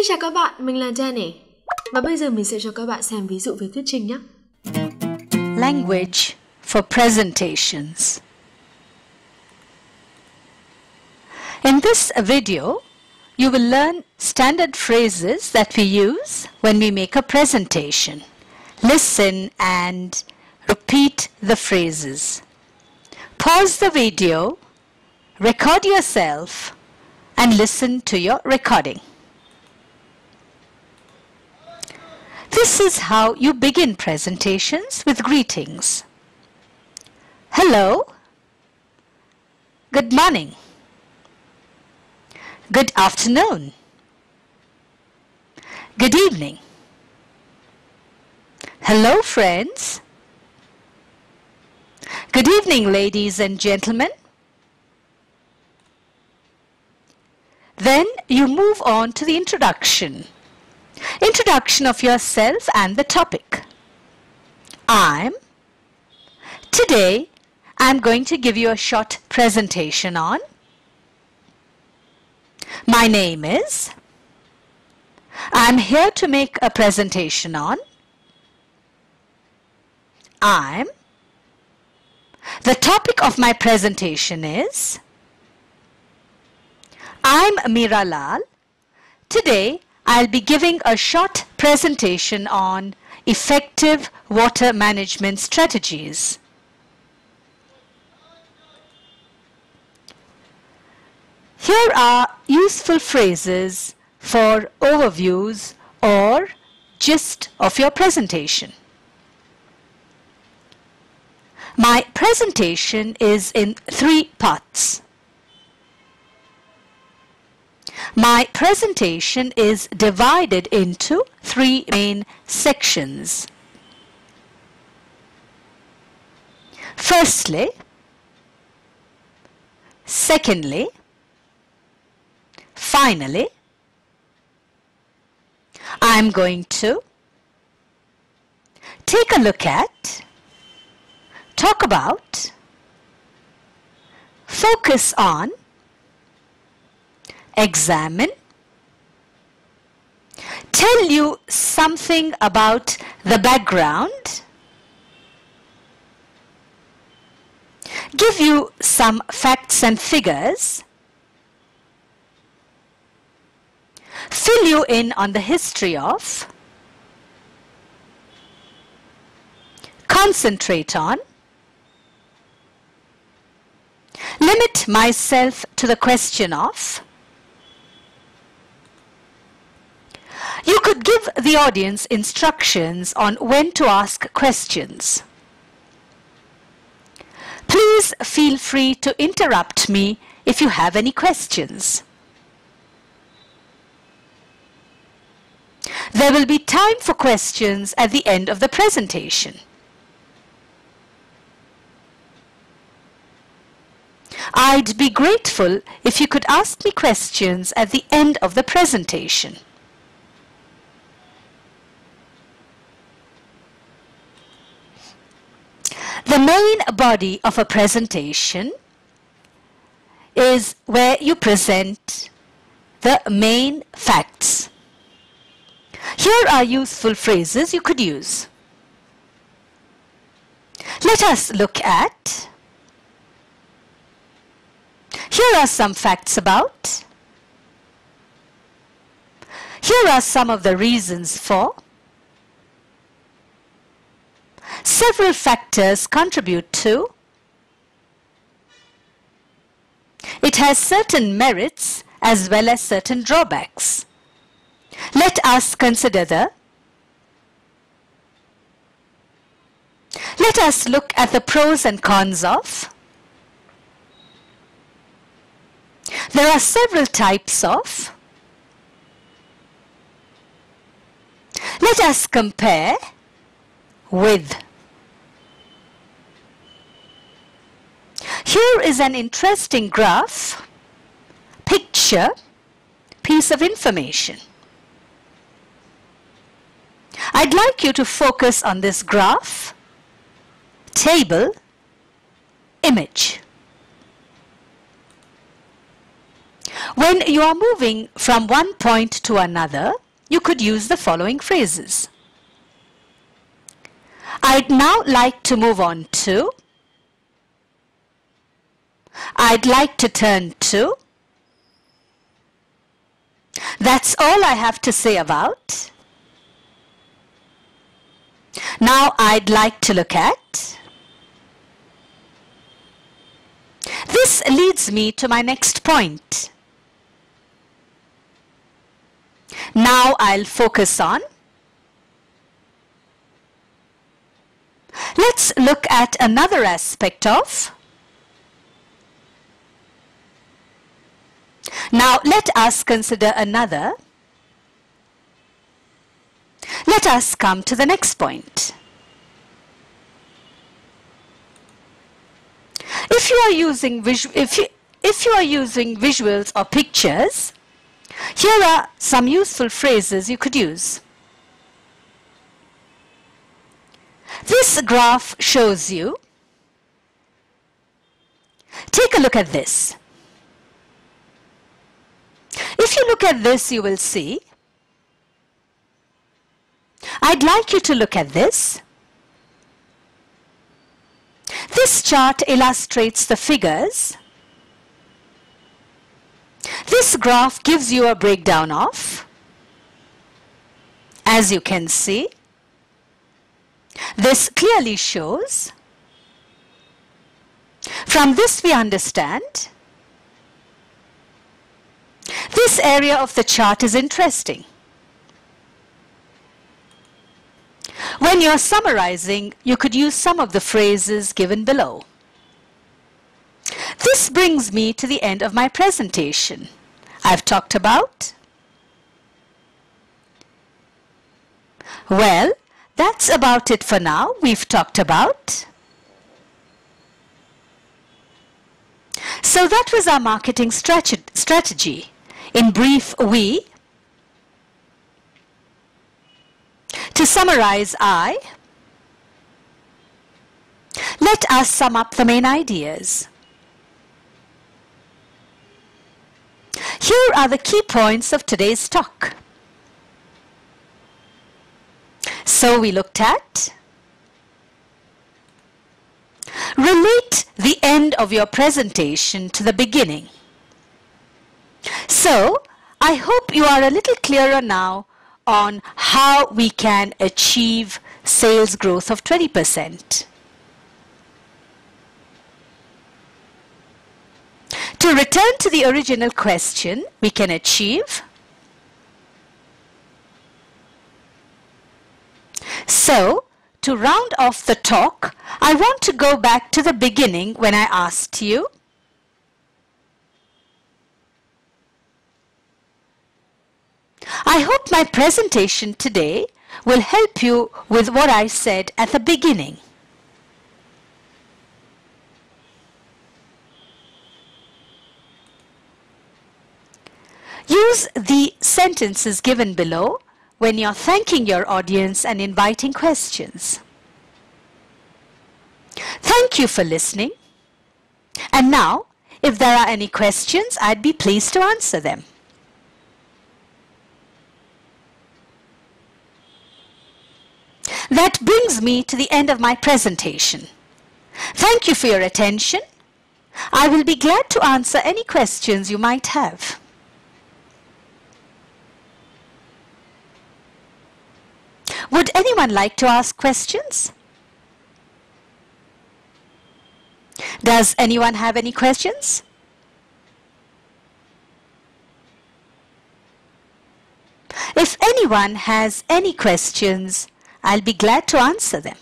Xin chào các bạn, mình là Danny. Và bây giờ mình sẽ cho các bạn xem ví dụ về thuyết trình nhé. Language for presentations. In this video, you will learn standard phrases that we use when we make a presentation. Listen and repeat the phrases. Pause the video, record yourself, and listen to your recording. This is how you begin presentations with greetings. Hello. Good morning. Good afternoon. Good evening. Hello, friends. Good evening, ladies and gentlemen. Then you move on to the introduction. Introduction of yourself and the topic. Today I'm going to give you a short presentation on. My name is. I'm here to make a presentation on. The topic of my presentation is. I'm Meera Lal. Today I'll be giving a short presentation on effective water management strategies. Here are useful phrases for overviews or gist of your presentation. My presentation is in 3 parts. My presentation is divided into 3 main sections. Firstly, secondly, finally, I'm going to take a look at, talk about, focus on, examine, tell you something about the background, give you some facts and figures, fill you in on the history of, concentrate on, limit myself to the question of. You could give the audience instructions on when to ask questions. Please feel free to interrupt me if you have any questions. There will be time for questions at the end of the presentation. I'd be grateful if you could ask me questions at the end of the presentation. The main body of a presentation is where you present the main facts. Here are useful phrases you could use. Let us look at. Here are some facts about. Here are some of the reasons for. Several factors contribute to. It has certain merits as well as certain drawbacks. Let us consider the. Let us look at the pros and cons of. There are several types of. Let us compare with. Here is an interesting graph, picture, piece of information. I'd like you to focus on this graph, table, image. When you are moving from one point to another, you could use the following phrases. I'd now like to move on to. I'd like to turn to. That's all I have to say about. Now I'd like to look at. This leads me to my next point. Now I'll focus on. Let's look at another aspect of. Now let us consider another. Let us come to the next point. If you are using visuals or pictures, here are some useful phrases you could use. This graph shows you. Take a look at this. If you look at this, you will see. I'd like you to look at this. This chart illustrates the figures. This graph gives you a breakdown of. As you can see, this clearly shows. From this we understand. This area of the chart is interesting. When you're summarizing, you could use some of the phrases given below. This brings me to the end of my presentation. I've talked about. Well, that's about it for now. We've talked about. So that was our marketing strategy. In brief, to summarize, let us sum up the main ideas. Here are the key points of today's talk. So we looked at. Relate the end of your presentation to the beginning. So, I hope you are a little clearer now on how we can achieve sales growth of 20%. To return to the original question, we can achieve. So, to round off the talk, I want to go back to the beginning when I asked you, I hope my presentation today will help you with what I said at the beginning. Use the sentences given below when you're thanking your audience and inviting questions. Thank you for listening. And now, if there are any questions, I'd be pleased to answer them. That brings me to the end of my presentation. Thank you for your attention. I will be glad to answer any questions you might have. Would anyone like to ask questions? Does anyone have any questions? If anyone has any questions, I'll be glad to answer them.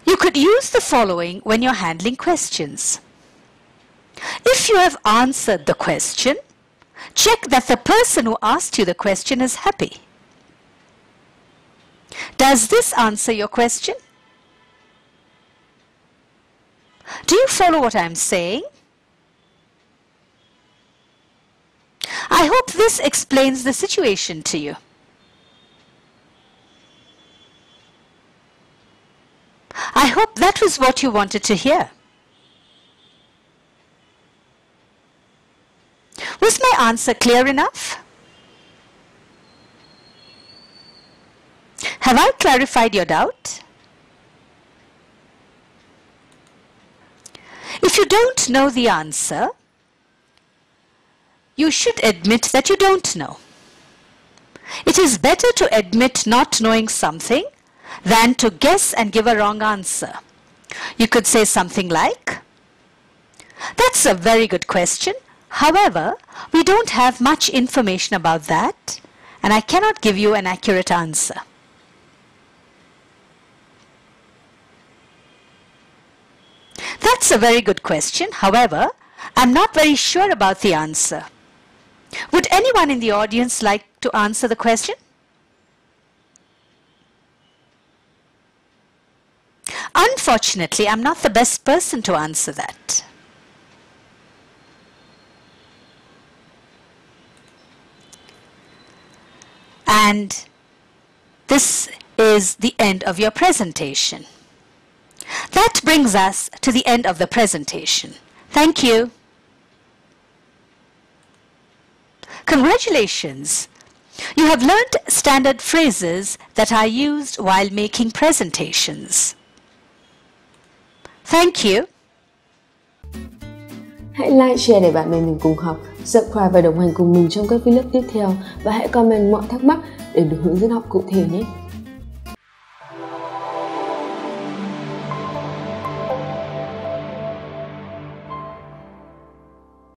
You could use the following when you're handling questions. If you have answered the question, check that the person who asked you the question is happy. Does this answer your question? Do you follow what I'm saying? I hope this explains the situation to you. I hope is what you wanted to hear. Was my answer clear enough? Have I clarified your doubt? If you don't know the answer, you should admit that you don't know. It is better to admit not knowing something than to guess and give a wrong answer. You could say something like, "That's a very good question. However, we don't have much information about that, and I cannot give you an accurate answer." "That's a very good question. However, I'm not very sure about the answer. Would anyone in the audience like to answer the question?" Unfortunately, I'm not the best person to answer that. And this is the end of your presentation. That brings us to the end of the presentation. Thank you. Congratulations! You have learned standard phrases that are used while making presentations. Thank you. Hãy like, share để bạn bè mình cùng học, subscribe và đồng hành cùng mình trong các video tiếp theo và hãy comment mọi thắc mắc để được hướng dẫn học cụ thể nhé.